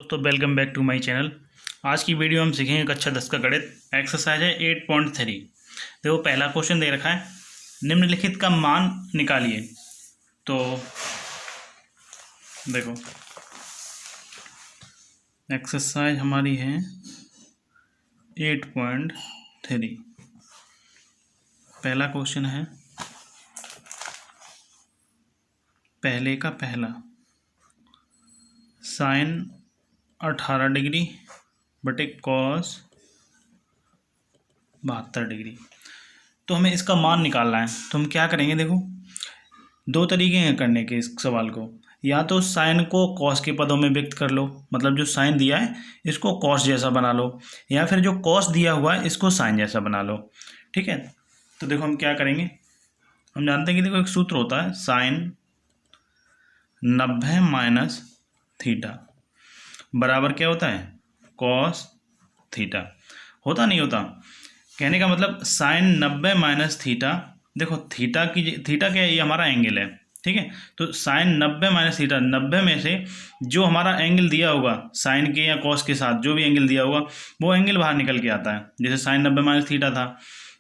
तो welcome back to my channel. आज की वीडियो हम सीखेंगे कक्षा 10 का गणित। एक्सरसाइज है 8.3। देखो पहला क्वेश्चन दे रखा है, निम्नलिखित का मान निकालिए। तो देखो एक्सरसाइज हमारी है 8.3। पहला क्वेश्चन है पहले का पहला, साइन 18 डिग्री बटे कॉस 72 डिग्री। तो हमें इसका मान निकालना है। तो हम क्या करेंगे, देखो दो तरीके हैं करने के इस सवाल को। या तो साइन को कॉस के पदों में व्यक्त कर लो, मतलब जो साइन दिया है इसको कॉस जैसा बना लो, या फिर जो कॉस दिया हुआ है इसको साइन जैसा बना लो। ठीक है, तो देखो हम क्या करेंगे। हम जानते हैं कि देखो एक सूत्र होता है, साइन 90 माइनस थीटा बराबर क्या होता है, कॉस थीटा। होता नहीं होता, कहने का मतलब साइन 90 माइनस थीटा। देखो थीटा क्या है, ये हमारा एंगल है। ठीक है, तो साइन 90 माइनस थीटा, 90 में से जो हमारा एंगल दिया होगा साइन के या कॉस के साथ, जो भी एंगल दिया होगा वो एंगल बाहर निकल के आता है। जैसे साइन 90 माइनस थीटा था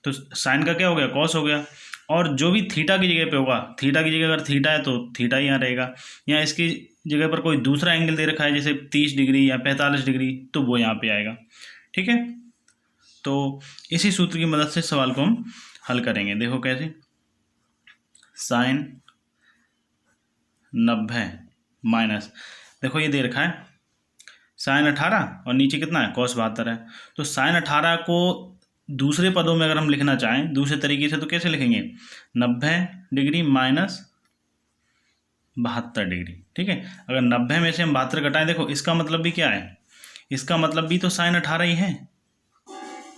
तो साइन का क्या हो गया, कॉस हो गया। और जो भी थीटा की जगह पे होगा, थीटा की जगह अगर थीटा है तो थीटा यहाँ रहेगा, या इसकी जगह पर कोई दूसरा एंगल दे रखा है जैसे 30 डिग्री या 45 डिग्री, तो वो यहाँ पे आएगा। ठीक है, तो इसी सूत्र की मदद से सवाल को हम हल करेंगे। देखो कैसे, साइन 90 माइनस, देखो ये दे रखा है साइन 18 और नीचे कितना है, कॉस 72 है। तो साइन 18 को दूसरे पदों में अगर हम लिखना चाहें दूसरे तरीके से तो कैसे लिखेंगे, 90 डिग्री माइनस 72 डिग्री। ठीक है, अगर 90 में से हम 72 घटाएं, देखो इसका मतलब भी क्या है, इसका मतलब भी तो साइन 18 ही है।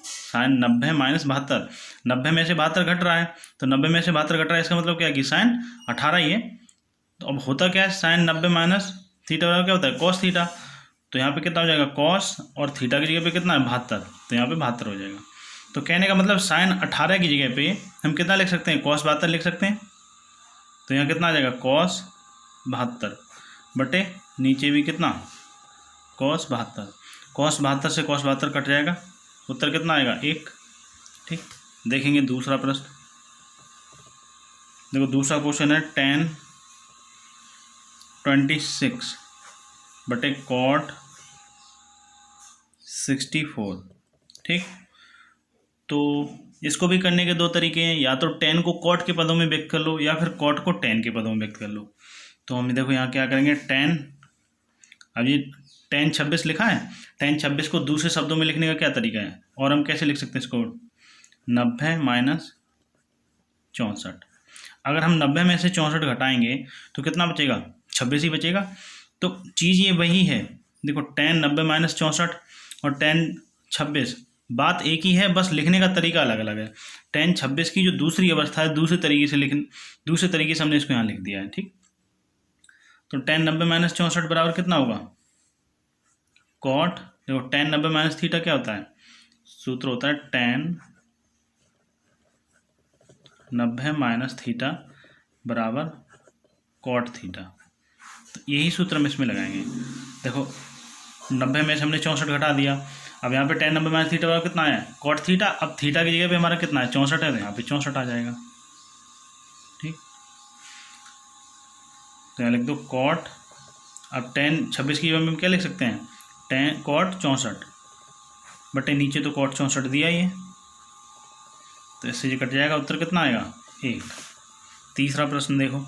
साइन 90 माइनस 72, 90 में से 72 घट रहा है, तो 90 में से 72 घट रहा है, इसका मतलब क्या है कि साइन 18 ही है। तो अब होता क्या है, साइन 90 माइनस थीटा बराबर क्या होता है, कॉस थीटा। तो यहाँ पे कितना हो जाएगा, कॉस, और थीटा की जगह पे कितना है, 72, तो यहाँ पे 72 हो जाएगा। तो कहने का मतलब साइन 18 की जगह पे हम कितना लिख सकते हैं, कॉस 72 लिख सकते हैं। तो यहाँ कितना आ जाएगा, कॉस 72 बटे नीचे भी कितना, कॉस 72। कॉस 72 से कॉस 72 कट जाएगा, उत्तर कितना आएगा, 1। ठीक, देखेंगे दूसरा प्रश्न। देखो दूसरा क्वेश्चन है tan 26 बटे cot 64। ठीक, तो इसको भी करने के दो तरीके हैं, या तो tan को cot के पदों में व्यक्त कर लो, या फिर cot को tan के पदों में व्यक्त कर लो। तो हम देखो यहाँ क्या करेंगे, tan, अब ये tan 26 लिखा है, tan 26 को दूसरे शब्दों में लिखने का क्या तरीका है, और हम कैसे लिख सकते हैं इसको, 90 माइनस 64। अगर हम 90 में से 64 घटाएंगे तो कितना बचेगा, 26 ही बचेगा। तो चीज़ ये वही है, देखो tan 90 माइनस 64 और tan 26 बात एक ही है, बस लिखने का तरीका अलग अलग है। tan 26 की जो दूसरी अवस्था है दूसरे तरीके से हमने इसको यहाँ लिख दिया है। ठीक, तो tan 90 माइनस 64 बराबर कितना होगा, कॉट, देखो tan 90 माइनस थीटा क्या होता है, सूत्र होता है tan 90 माइनस थीटा बराबर कॉट थीटा। तो यही सूत्र हम इसमें लगाएंगे। देखो 90 में से हमने 64 घटा दिया, अब यहाँ पे tan 90 माइनस थीटा बराबर कितना है, कॉट थीटा। अब थीटा की जगह पे हमारा कितना है, 64 है, तो यहाँ पे 64 आ जाएगा। ठीक, तो यहाँ लिख दो कॉट, अब tan 26 की जगह में क्या लिख सकते हैं, tan कॉट 64 बटे नीचे तो कॉट 64 दिया ही है, तो इससे ये कट जाएगा, उत्तर कितना आएगा, 1। तीसरा प्रश्न देखो,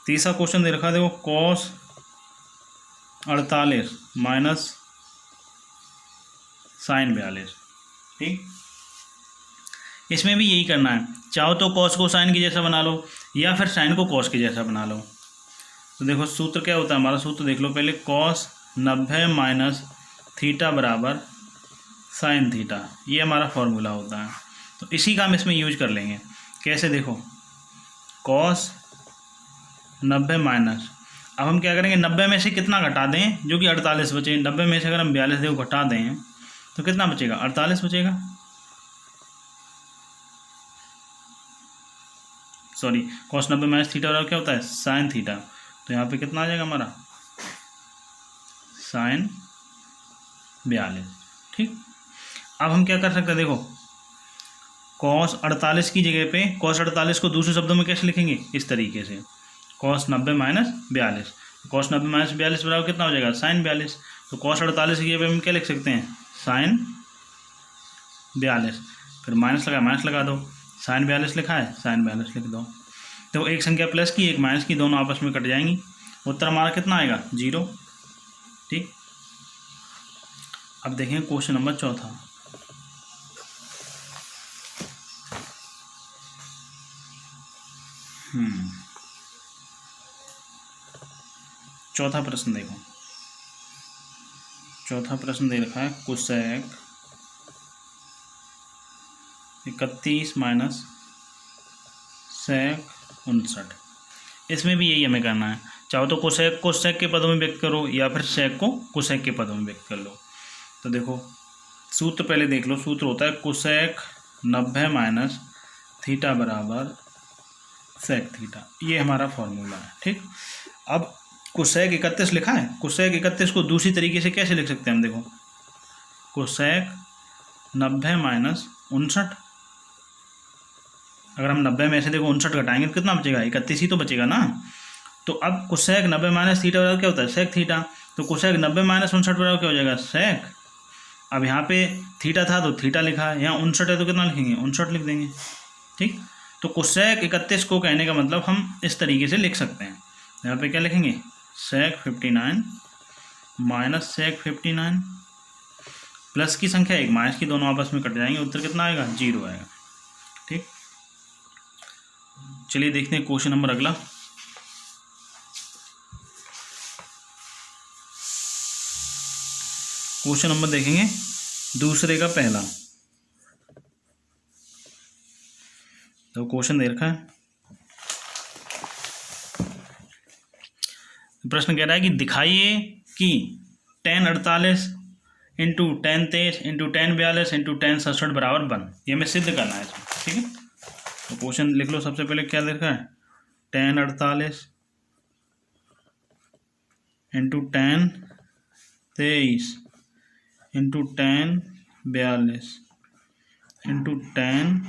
तीसरा क्वेश्चन दे रखा है, देखो कॉस 48 माइनस साइन 42। ठीक, इसमें भी यही करना है, चाहो तो कॉस को साइन के जैसा बना लो, या फिर साइन को कॉस के जैसा बना लो। तो देखो सूत्र क्या होता है, हमारा सूत्र देख लो पहले, कॉस 90 माइनस थीटा बराबर साइन थीटा, ये हमारा फॉर्मूला होता है। तो इसी का हम इसमें यूज कर लेंगे। कैसे, देखो कॉस 90 माइनस, अब हम क्या करेंगे, 90 में से कितना घटा दें, जो कि 48 बचे। 90 में से अगर हम 42 देखो घटा दें तो कितना बचेगा, 48 बचेगा। सॉरी, कॉस 90 माइनस थीटा बराबर क्या होता है, साइन थीटा। तो यहाँ पे कितना आ जाएगा हमारा, साइन 42। ठीक, अब हम क्या कर सकते हैं, देखो cos 48 की जगह पे cos 48 को दूसरे शब्दों में कैसे लिखेंगे, इस तरीके से cos 90 माइनस 42। cos 90 माइनस 42 बराबर कितना हो जाएगा, साइन 42। तो cos 48 की जगह पे हम क्या लिख सकते हैं, साइन 42, फिर माइनस लगा दो, साइन 42 लिखा है, साइन 42 लिख दो। तो एक संख्या प्लस की एक माइनस की, दोनों आपस में कट जाएंगी, उत्तर हमारा कितना आएगा, 0। ठीक, अब देखें क्वेश्चन नंबर चौथा। चौथा प्रश्न देखो, चौथा प्रश्न दे रखा है कोसेक 31 माइनस सेक 59। इसमें भी यही हमें करना है, चाहो तो कोसेक को सेक के पदों में व्यक्त करो या फिर सेक को कोसेक के पदों में व्यक्त कर लो। तो देखो सूत्र पहले देख लो, सूत्र होता है कोसेक 90 माइनस थीटा बराबर सेक थीटा, ये हमारा फॉर्मूला है। ठीक, अब कोसेक 31 लिखा है, कोसेक 31 को दूसरी तरीके से कैसे लिख सकते हैं हम, देखो कोसेक 90 माइनस 59, अगर हम 90 में से देखो 59 घटाएंगे तो कितना बचेगा, 31 ही तो बचेगा ना। तो अब कोसेक 90 माइनस थीटा बराबर क्या होता है, सेक थीटा। तो कोसेक 90 माइनस 59 बराबर क्या हो जाएगा, सेक। अब यहाँ पे थीटा था तो थीटा लिखा है, यहाँ 59 है तो कितना लिखेंगे, 59 लिख देंगे। ठीक, तो कोसेक 31 को कहने का मतलब हम इस तरीके से लिख सकते हैं, यहाँ पे क्या लिखेंगे, सेक 59 माइनस सेक 59, प्लस की संख्या एक माइनस की, दोनों आपस में कट जाएंगे, उत्तर कितना आएगा, 0 आएगा। ठीक, चलिए देखते हैं क्वेश्चन नंबर अगला। क्वेश्चन नंबर देखेंगे दूसरे का पहला। तो क्वेश्चन दे रखा है, प्रश्न कह रहा है कि दिखाइए कि tan 48 into tan 23 into tan 42 into tan 67 बराबर 1। ये हमें सिद्ध करना है इसमें। ठीक है, तो क्वेश्चन लिख लो, सबसे पहले क्या लिखा है, tan 48 into tan 23 into tan 42 into tan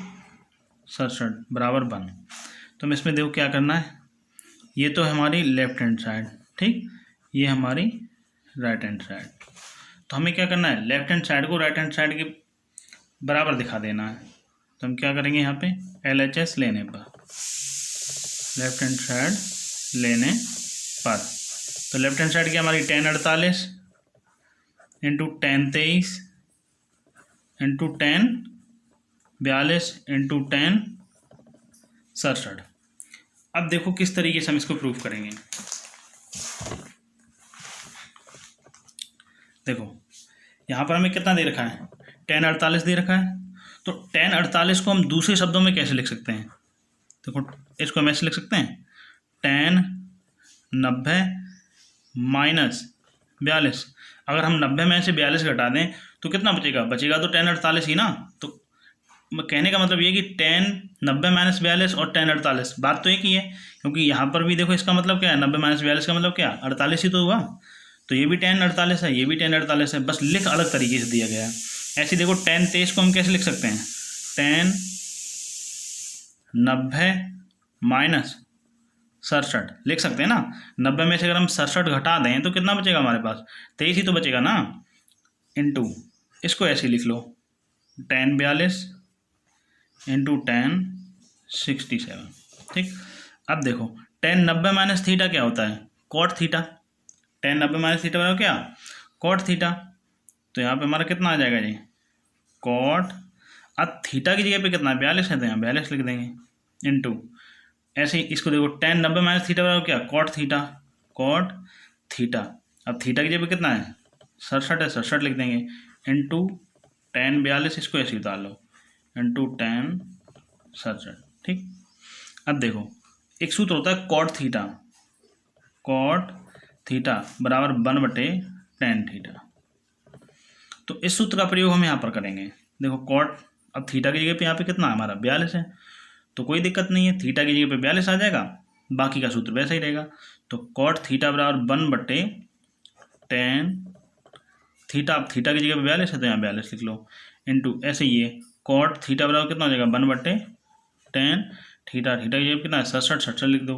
67 बराबर 1। तो हम इसमें देखो क्या करना है, ये तो हमारी लेफ्ट हैंड साइड, ठीक, ये हमारी राइट हैंड साइड। तो हमें क्या करना है, लेफ्ट हैंड साइड को राइट हैंड साइड के बराबर दिखा देना है। तो हम क्या करेंगे, यहाँ पे LHS लेने पर, लेफ्ट हैंड साइड लेने पर, तो लेफ्ट हैंड साइड की हमारी tan 48 into tan 23 into tan 42 into tan 67। अब देखो किस तरीके से हम इसको प्रूव करेंगे। देखो यहाँ पर हमें कितना दे रखा है, tan 48 दे रखा है। तो tan 48 को हम दूसरे शब्दों में कैसे लिख सकते हैं, देखो इसको हम ऐसे लिख सकते हैं, tan 90 माइनस 42। अगर हम 90 में से 42 घटा दें तो कितना बचेगा, बचेगा तो tan 48 ही ना। तो कहने का मतलब ये कि tan 90 माइनस 42 और tan 48 बात तो एक ही है, क्योंकि यहाँ पर भी देखो इसका मतलब क्या है, 90 माइनस 42 का मतलब क्या, 48 ही तो हुआ। तो ये भी tan 48 है, ये भी tan 48 है, बस लिख अलग तरीके से दिया गया है। ऐसे देखो tan 23 को हम कैसे लिख सकते हैं, tan 90 माइनस 67 लिख सकते हैं ना। 90 में से अगर हम 67 घटा दें तो कितना बचेगा हमारे पास, 23 ही तो बचेगा ना। इंटू इसको ऐसे लिख लो, tan 42 इंटू tan 67। ठीक, अब देखो tan 90 माइनस थीटा क्या होता है, cot theta. tan 90 minus theta बराबर क्या, कॉट थीटा। तो यहाँ पे हमारा कितना आ जाएगा जी, कॉट। अब थीटा की जगह पे कितना है, 42 है, तो यहाँ 42 लिख देंगे। इंटू ऐसे ही इसको देखो, tan 90 माइनस थीटा बराबर क्या, कॉट थीटा, कॉट थीटा। अब थीटा की जगह पे कितना है, 67 है, 67 लिख देंगे। इंटू tan 42, इसको ऐसे उतार लो, इंटू tan 67। ठीक, अब देखो एक सूत्र होता है कॉट थीटा, कॉट थीटा बराबर 1/tan थीटा। तो इस सूत्र का प्रयोग हम यहाँ पर करेंगे। देखो कॉट, अब थीटा की जगह पे यहाँ पे कितना है हमारा, 42 है, तो कोई दिक्कत नहीं है, थीटा की जगह पे 42 आ जाएगा, बाकी का सूत्र वैसा ही रहेगा। तो कॉट थीटा बराबर 1/tan थीटा, अब थीटा की जगह पे 42 है तो यहाँ 42 लिख लो, इंटू ऐसे ये कॉट थीटा बराबर कितना हो जाएगा 1/tan थीटा, थीटा की जगह कितना है 67, 67 लिख दो,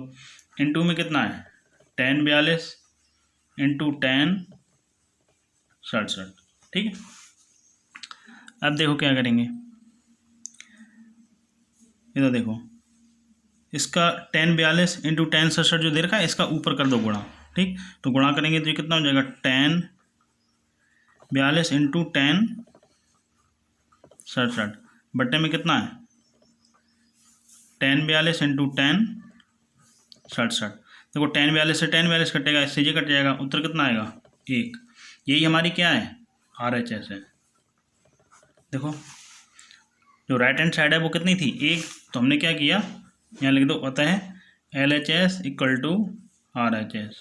इंटू में कितना है tan 42 इंटू tan 67। ठीक है, अब देखो क्या करेंगे, इधर देखो इसका tan 42 इंटू tan 67 जो दे रखा है इसका ऊपर कर दो गुणा। ठीक, तो गुणा करेंगे तो ये कितना हो जाएगा tan 42 इंटू tan 67 बट्टे में कितना है tan 42 इंटू tan 67। देखो tan 42 से tan 42 कटेगा, इससे ये कट जाएगा, उत्तर कितना आएगा 1। यही हमारी क्या है RHS है। देखो जो राइट हैंड साइड है वो कितनी थी 1, तो हमने क्या किया यहाँ लिख दो, अतः LHS इक्वल टू RHS।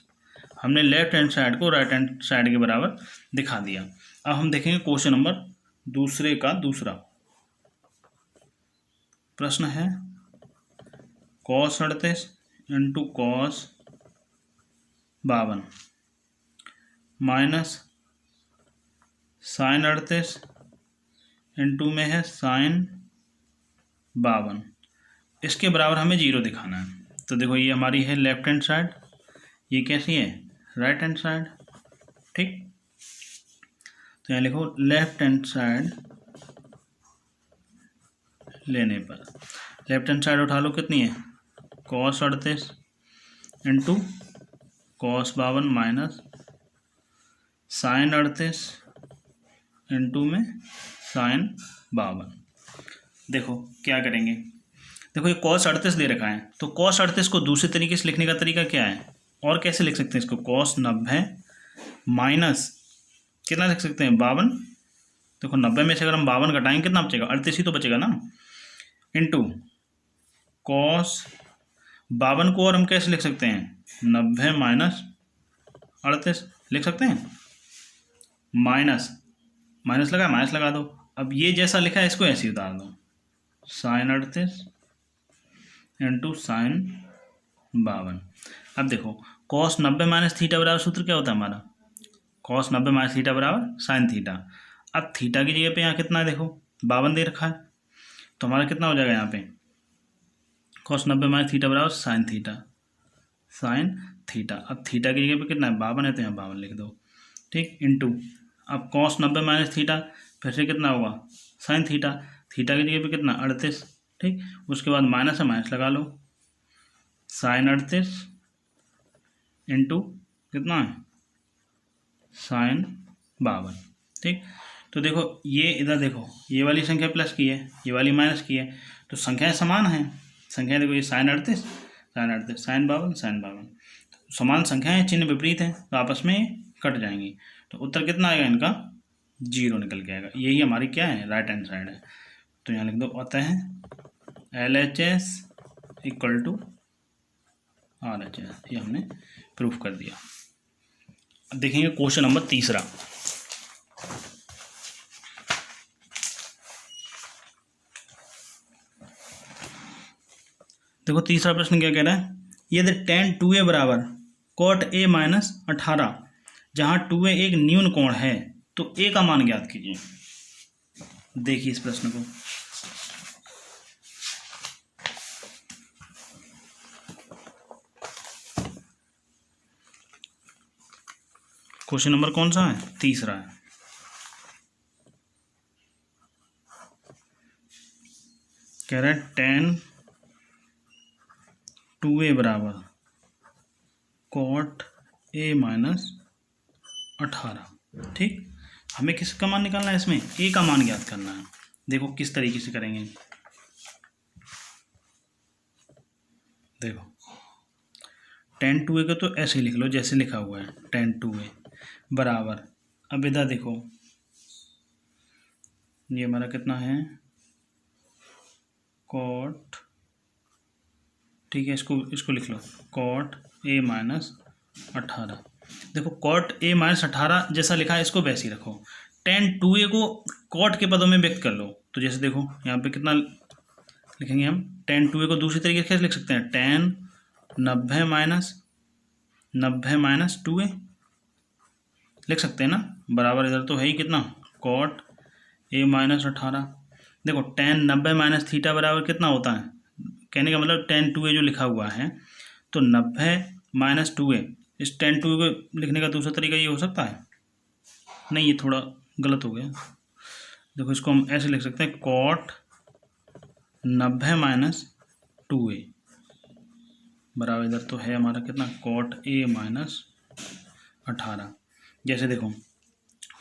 हमने लेफ्ट हैंड साइड को राइट हैंड साइड के बराबर दिखा दिया। अब हम देखेंगे क्वेश्चन नंबर दूसरे का दूसरा प्रश्न है cos 38 into cos 52 minus sin 38 into में है sin 52, इसके बराबर हमें 0 दिखाना है। तो देखो ये हमारी है लेफ्ट हैंड साइड, ये कैसी है राइट हैंड साइड। ठीक, तो यहाँ लिखो लेफ्ट हैंड साइड लेने पर, लेफ्ट हैंड साइड उठा लो कितनी है cos 38 into cos 52 minus sin 38 into में sin 52। देखो क्या करेंगे, देखो ये cos 38 दे रखा है, तो cos 38 को दूसरे तरीके से लिखने का तरीका क्या है, और कैसे लिख सकते हैं इसको cos 90 माइनस कितना लिख सकते हैं 52। देखो 90 में से अगर हम 52 घटाएंगे कितना बचेगा 38 ही तो बचेगा ना, इंटू cos 52 को और हम कैसे लिख सकते हैं 90 माइनस 38 लिख सकते हैं, माइनस माइनस लगा माइनस लगा दो। अब ये जैसा लिखा है इसको ऐसे ही उतार दो, sin 38 इंटू sin 52। अब देखो cos 90 माइनस थीटा बराबर सूत्र क्या होता है हमारा cos 90 माइनस थीटा बराबर sin थीटा। अब थीटा की जगह पे यहाँ कितना है देखो 52 दे रखा है, तो हमारा कितना हो जाएगा यहाँ पे cos 90 माइनस थीटा बराबर sin थीटा, sin थीटा। अब थीटा की जगह पे कितना है 52 है तो यहाँ 52 लिख दो। ठीक, इंटू अब cos 90 माइनस थीटा फिर से कितना होगा sin थीटा, थीटा की जगह पे कितना 38। ठीक, उसके बाद माइनस है माइनस लगा लो, sin 38 इंटू कितना है sin 52। ठीक, तो देखो ये इधर देखो ये वाली संख्या प्लस की है ये वाली माइनस की है, तो संख्याएं समान हैं, संख्याएं देखो ये sin 38 sin 52 समान संख्याएं, चिन्ह विपरीत हैं तो आपस में कट जाएंगी, तो उत्तर कितना आएगा इनका 0 निकल के आएगा। यही हमारी क्या है राइट हैंड साइड है। तो यहाँ लिख दो अतः LHS इक्वल टू RHS, ये हमने प्रूफ कर दिया। अब देखेंगे क्वेश्चन नंबर तीसरा। देखो तीसरा प्रश्न क्या कह रहा है, यदि tan 2a बराबर cot a माइनस 18 जहाँ 2a एक न्यून कोण है तो a का मान ज्ञात कीजिए। देखिए इस प्रश्न को, क्वेश्चन नंबर कौन सा है तीसरा है। कह रहा है tan 2a बराबर cot a माइनस 18। ठीक, हमें किसका मान निकालना है इसमें a का मान ज्ञात करना है। देखो किस तरीके से करेंगे, देखो tan 2a को तो ऐसे ही लिख लो जैसे लिखा हुआ है tan 2a बराबर, अब इधर देखो ये हमारा कितना है cot, ठीक है इसको लिख लो cot a माइनस 18। देखो cot a माइनस 18 जैसा लिखा है इसको वैसे ही रखो, tan 2a को cot के पदों में व्यक्त कर लो। तो जैसे देखो यहाँ पे कितना लिखेंगे हम, tan 2a को दूसरी तरीके से कैसे लिख सकते हैं tan 90 माइनस 2a लिख सकते हैं ना, बराबर इधर तो है ही कितना, कॉट ए माइनस 18। देखो tan 90 माइनस थीटा बराबर कितना होता है, कहने का मतलब tan 2a जो लिखा हुआ है, तो 90 माइनस 2a, इस tan 2a को लिखने का दूसरा तरीका ये हो सकता है, नहीं ये थोड़ा गलत हो गया। देखो इसको हम ऐसे लिख सकते हैं, कॉट 90 माइनस 2a बराबर इधर तो है हमारा कितना, कॉट ए माइनस 18। जैसे देखो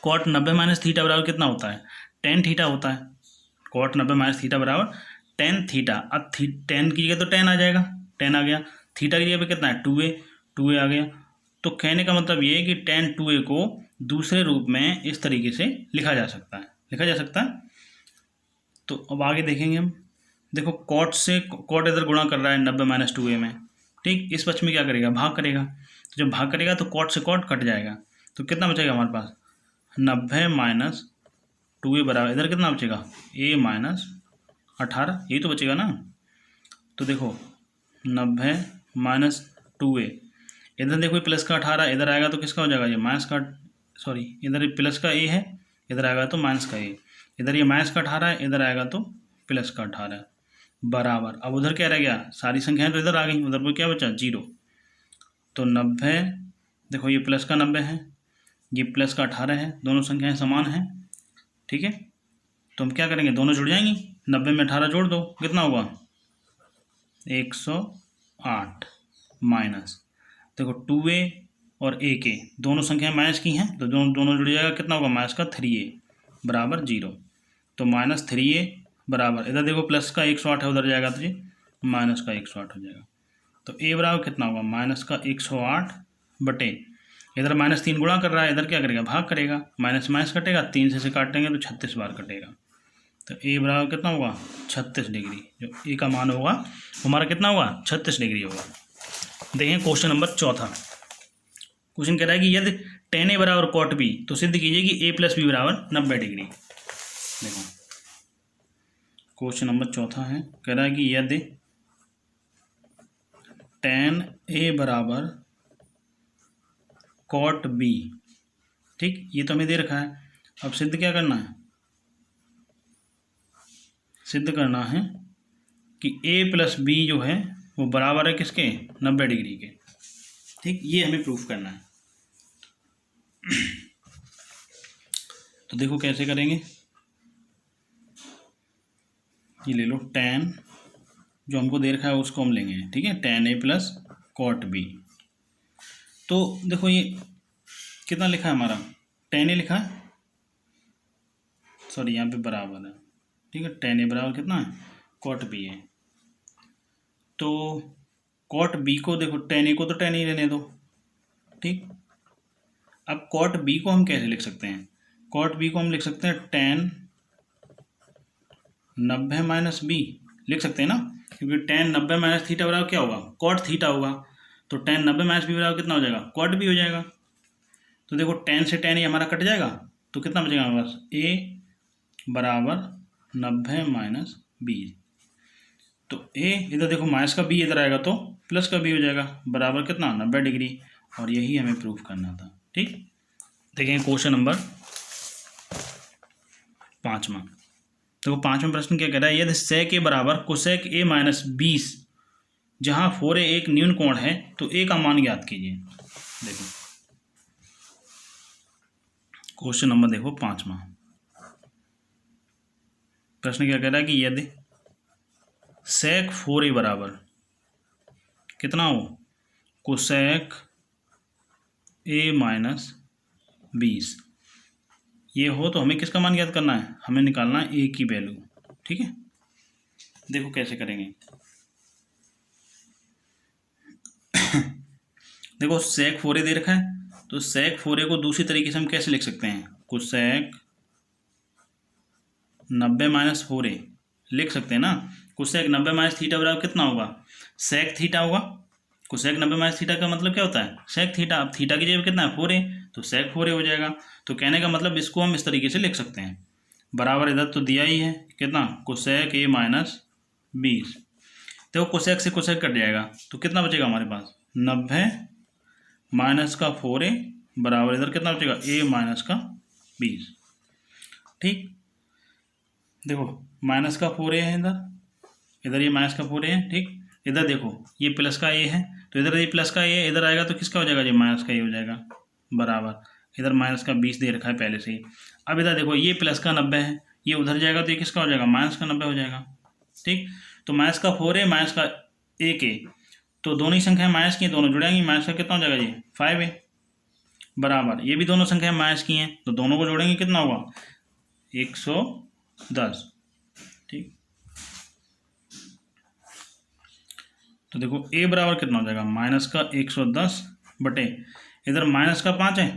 कॉट 90 माइनस थीटा बराबर कितना होता है, tan थीटा होता है, कॉट 90 माइनस थीटा बराबर tan थीटा। अब tan की जगह तो tan आ जाएगा, tan आ गया, थीटा की जगह पे कितना है 2a आ गया। तो कहने का मतलब ये है कि tan 2a को दूसरे रूप में इस तरीके से लिखा जा सकता है। तो अब आगे देखेंगे हम। देखो कॉट से कॉट इधर गुणा कर रहा है 90 माइनस 2a में, ठीक, इस पक्ष में क्या करेगा, भाग करेगा, तो जब भाग करेगा तो कॉट से कॉट कट जाएगा, तो कितना बचेगा हमारे पास, 90 माइनस 2a बराबर इधर कितना बचेगा, a माइनस 18, यही तो बचेगा ना। तो देखो 90 माइनस 2a, इधर देखो प्लस का 18 इधर आएगा तो किसका हो जाएगा, ये माइनस का, सॉरी इधर प्लस का a है, इधर आएगा तो माइनस का a, इधर ये माइनस का 18 है, इधर आएगा तो प्लस का 18 बराबर। अब उधर क्या रह गया, सारी संख्याएं तो इधर आ गई, उधर पर क्या बचा 0। तो 90, देखो ये प्लस का 90 है, ये प्लस का 18 है, दोनों संख्याएं समान हैं, ठीक है। तो हम क्या करेंगे, दोनों जुड़ जाएंगी, 90 में 18 जोड़ दो, कितना होगा 108 माइनस, देखो 2a और a के दोनों संख्याएं माइनस की हैं, तो दोनों जुड़ जाएगा, कितना होगा माइनस का 3a बराबर 0। तो माइनस 3a बराबर इधर देखो प्लस का 108 है, उधर जाएगा तो जी माइनस का 108 हो जाएगा। तो a बराबर कितना होगा, माइनस का 108 बटे, इधर माइनस 3 गुणा कर रहा है, इधर क्या करेगा, भाग करेगा, माइनस माइनस कटेगा, 3 से काटेंगे तो 36 बार कटेगा। तो a बराबर कितना होगा 36 डिग्री, जो a का मान होगा हमारा कितना होगा 36 डिग्री होगा। देखें क्वेश्चन नंबर चौथा। क्वेश्चन कह रहा है कि यदि tan a बराबर cot b, तो सिद्ध कीजिए कि a प्लस बी बराबर 90 डिग्री। देखो क्वेश्चन नंबर चौथा है, कह रहा है कि यदि tan a बराबर cot b, ठीक, ये तो हमें दे रखा है। अब सिद्ध क्या करना है, सिद्ध करना है कि a प्लस बी जो है वो बराबर है किसके, 90 डिग्री के, ठीक, ये हमें प्रूफ करना है। तो देखो कैसे करेंगे, ये ले लो tan जो हमको दे रखा है उसको हम लेंगे, ठीक है, tan a plus cot b। तो देखो ये कितना लिखा है हमारा, tan a लिखा है, सॉरी यहाँ पे बराबर है, ठीक है, tan a बराबर कितना है cot b है। तो cot b को देखो, tan a को तो tan ही रहने दो, ठीक। अब cot b को हम कैसे लिख सकते हैं, cot b को हम लिख सकते हैं tan 90 माइनस बी, लिख सकते हैं ना, क्योंकि tan 90 माइनस थीटा बराबर क्या होगा, cot थीटा होगा, तो tan 90 माइनस बी बराबर कितना हो जाएगा, cot b हो जाएगा। तो देखो tan से tan ये हमारा कट जाएगा, तो कितना बचेगा हमारे पास, a बराबर 90 माइनस बी। तो a इधर देखो माइनस का b इधर आएगा तो प्लस का b हो जाएगा, बराबर कितना 90 डिग्री, और यही हमें प्रूफ करना था, ठीक। देखें क्वेश्चन नंबर 5वां। देखो 5वां प्रश्न क्या कह रहा है, यदि sec a बराबर कोसेक a माइनस 20, जहाँ 4a एक न्यून कोण है, तो a का मान ज्ञात कीजिए। देखो क्वेश्चन नंबर देखो 5वां प्रश्न क्या कह रहा है कि यदि sec 4a बराबर कितना हो, कोसेक a माइनस 20 ये हो, तो हमें किसका मान ज्ञात करना है, हमें निकालना है a की वैल्यू, ठीक है। देखो कैसे करेंगे, देखो sec 4a दे रखा है, तो sec 4a को दूसरी तरीके से हम कैसे लिख सकते हैं, कोसेक 90 माइनस 4a लिख सकते हैं ना। कोसेक 90 माइनस थीटा बराबर कितना होगा, sec थीटा होगा। कोसेक 90 माइनस थीटा का मतलब क्या होता है, sec थीटा। अब थीटा की जगह कितना है 4a, तो sec 4a हो जाएगा। तो कहने का मतलब इसको हम इस तरीके से लिख सकते हैं, बराबर इधर तो दिया ही है कितना, कोसेक a माइनस 20। देखो कोसेक से कोसेक कट जाएगा, तो कितना बचेगा हमारे पास 90 माइनस का 4a बराबर इधर कितना बचेगा a माइनस का 20। ठीक, देखो माइनस का 4a है इधर ये माइनस का 4a है। ठीक, इधर देखो ये प्लस का a है, तो इधर ये प्लस का a है, इधर आएगा तो किसका हो जाएगा, ये माइनस का a हो जाएगा। बराबर इधर माइनस का 20 दे रखा है पहले से ही। अब इधर देखो ये प्लस का 90 है, ये उधर जाएगा तो ये किसका हो जाएगा, माइनस का 90 हो जाएगा। ठीक, तो माइनस का 4a माइनस का 1a, तो दोनों ही संख्याएं माइनस की हैं, दोनों जुड़ेंगी, माइनस का कितना हो जाएगा ये 5a। बराबर ये भी दोनों संख्याएं माइनस की हैं, तो दोनों को जोड़ेंगे कितना होगा 110। ठीक, तो देखो a बराबर कितना हो जाएगा माइनस का 110 बटे इधर माइनस का 5 है,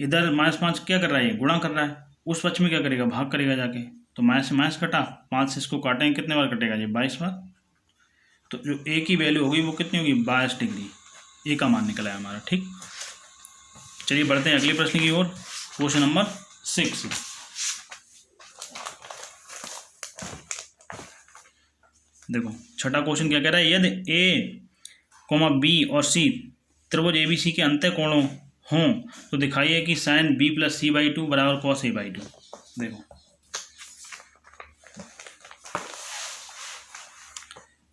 इधर माइनस 5 क्या कर रहा है, ये गुणा कर रहा है, उस पक्ष में क्या करेगा, भाग करेगा जाके, तो माइनस से माइनस कटा, 5 से इसको काटेंगे कितने बार कटेगा, ये 22 बार। तो जो a की वैल्यू होगी वो कितनी होगी 22 डिग्री, a का मान निकला है हमारा। ठीक, चलिए बढ़ते हैं अगले प्रश्न की ओर। Question number 6। देखो छठा क्वेश्चन क्या कह रहा है, यदि a, b और c त्रिभुज ABC के अंत्य कोणों हों तो दिखाइए कि sine b plus C by 2 बराबर कॉस a बाई 2। देखो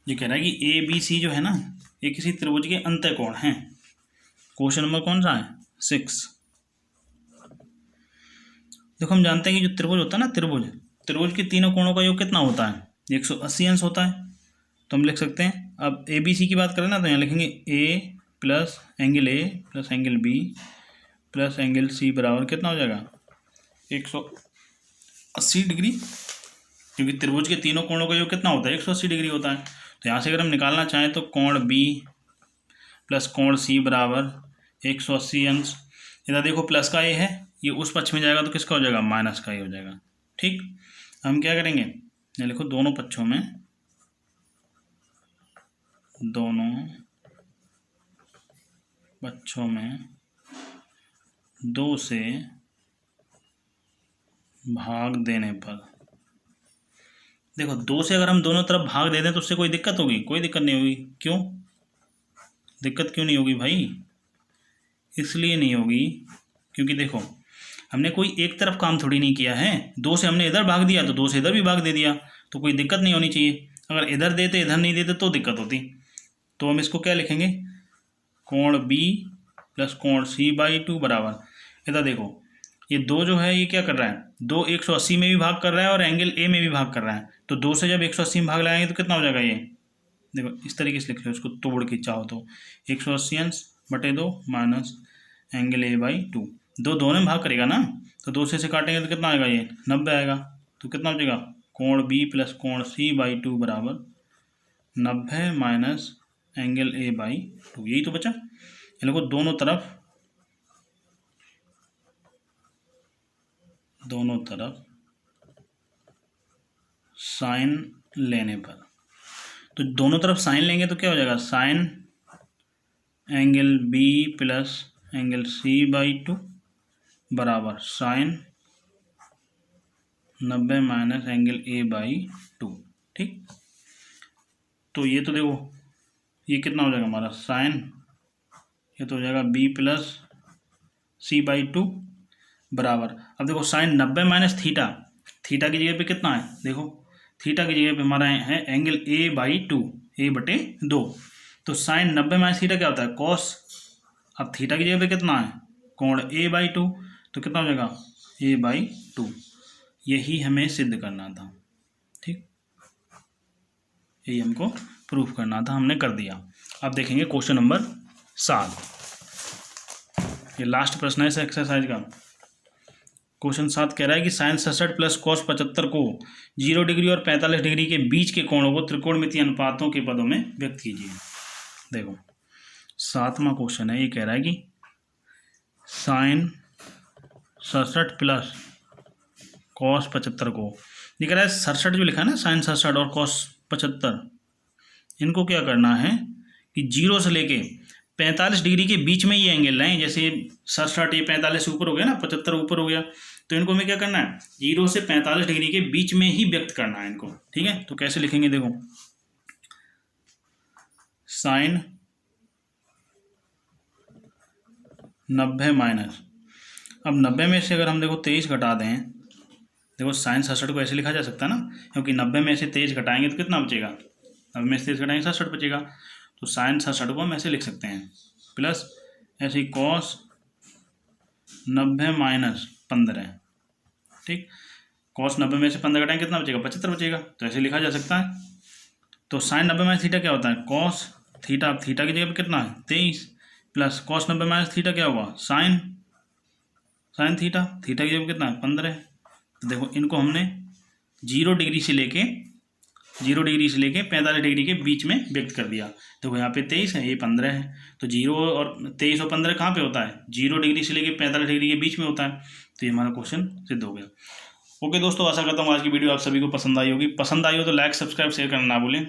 ये कह रहा है कि ABC जो है ना, ये किसी त्रिभुज के अंत्य कोण हैं। क्वेश्चन नंबर कौन सा है 6। देखो हम जानते हैं कि जो त्रिभुज होता है ना, त्रिभुज के तीनों कोणों का योग कितना होता है, 180 अंश होता है। तो हम लिख सकते हैं, अब ABC की बात करें ना तो यहाँ लिखेंगे a plus angle a plus angle b plus angle c बराबर कितना हो जाएगा 180 डिग्री, क्योंकि त्रिभुज के तीनों कोणों का योग कितना होता है 180 डिग्री होता है। तो यहाँ से अगर हम निकालना चाहें तो कोण b प्लस कोण c बराबर 180 अंश, इधर देखो प्लस का a है, ये उस पक्ष में जाएगा तो किसका हो जाएगा, माइनस का a हो जाएगा। ठीक, हम क्या करेंगे, ये लिखो दोनों पक्षों में 2 से भाग देने पर, देखो 2 से अगर हम दोनों तरफ भाग दे दें तो उससे कोई दिक्कत होगी, कोई दिक्कत नहीं होगी। क्यों दिक्कत क्यों नहीं होगी भाई, इसलिए नहीं होगी क्योंकि देखो हमने कोई एक तरफ काम थोड़ी नहीं किया है, 2 से हमने इधर भाग दिया तो 2 से इधर भी भाग दे दिया, तो कोई दिक्कत नहीं होनी चाहिए। अगर इधर देते इधर नहीं देते तो दिक्कत होती। तो हम इसको क्या लिखेंगे, कोण b प्लस कोण c बाई 2 बराबर, इधर देखो ये 2 जो है ये क्या कर रहा है, 2 180 में भी भाग कर रहा है और एंगल a में भी भाग कर रहा है। तो 2 से जब 180 में भाग लगाएंगे तो कितना हो जाएगा, ये देखो इस तरीके से लिख लो, इसको तोड़ के चाहो तो 180 अंश बटे 2 माइनस एंगल a बाई 2, 2 दोनों में भाग करेगा ना, तो 2 से काटेंगे तो कितना आएगा, ये 90 आएगा। तो कितना बचेगा, कोण b प्लस कोण c बाई 2 बराबर 90 माइनस एंगल a बाई 2, यही तो बचा। इन लोगों दोनों तरफ साइन लेने पर, तो दोनों तरफ साइन लेंगे तो क्या हो जाएगा, sine angle b plus angle c by 2 बराबर sine 90 minus angle a by 2। ठीक, तो ये तो देखो ये कितना हो जाएगा हमारा साइन, ये तो हो जाएगा b प्लस c बाई 2 बराबर, अब देखो साइन 90 माइनस थीटा, थीटा की जगह पे कितना है, देखो थीटा की जगह पे हमारा है एंगल a बाई 2, a बटे 2, तो साइन 90 माइनस थीटा क्या होता है कॉस, अब थीटा की जगह पे कितना है कोण a बाई 2, तो कितना हो जाएगा a बाई 2, यही हमें सिद्ध करना था। ठीक, यही हमको प्रूफ करना था, हमने कर दिया। अब देखेंगे क्वेश्चन नंबर 7, ये लास्ट प्रश्न है इस एक्सरसाइज का। क्वेश्चन 7 कह रहा है कि साइन 67 प्लस कॉस 75 को 0 डिग्री और 45 डिग्री के बीच के कोणों को त्रिकोणमितीय अनुपातों के पदों में व्यक्त कीजिए। देखो 7वां क्वेश्चन है, ये कह रहा है कि साइन 67 प्लस कॉस 75 को, ये कह रहा है 67 जो लिखा है ना, साइन 67 और कॉस 75, इनको क्या करना है कि 0 से लेके 45 डिग्री के बीच में ये एंगल लाएं, जैसे 67 ये 45 से ऊपर हो गया ना, 75 ऊपर हो गया, तो इनको हमें क्या करना है 0 से 45 डिग्री के बीच में ही व्यक्त करना है इनको। ठीक है, तो कैसे लिखेंगे, देखो साइन 90 माइनस, अब 90 में से अगर हम देखो 23 घटा दें, देखो साइन 67 को ऐसे लिखा जा सकता है ना, क्योंकि 90 में से 23 घटाएंगे तो कितना बचेगा, 90 में से 23 घटाएंगे 67 बचेगा, तो साइन 67 को हम ऐसे लिख सकते हैं, प्लस ऐसे ही कॉस 90 माइनस 15, ठीक, कॉस 90 में से 15 घटाएंगे कितना बचेगा, 75 बचेगा, तो ऐसे लिखा जा सकता है। तो साइन 90 माइनस थीटा क्या होता है, कॉस थीटा, अब थीटा की जगह पे कितना है 23, प्लस कॉस 90 माइनस थीटा क्या हुआ, साइन थीटा, थीटा की जगह पे कितना है 15। तो देखो इनको हमने 0 डिग्री से लेके 45 डिग्री के बीच में व्यक्त कर दिया। देखो यहाँ पे 23 है, ये 15 है, तो 0 और 23 और 15 कहाँ पे होता है, 0 डिग्री से लेके 45 डिग्री के बीच में होता है। तो ये हमारा क्वेश्चन सिद्ध हो गया। ओके दोस्तों, आशा करता हूँ आज की वीडियो आप सभी को पसंद आई होगी। पसंद आई हो तो लाइक, सब्सक्राइब, शेयर करना ना भूलें।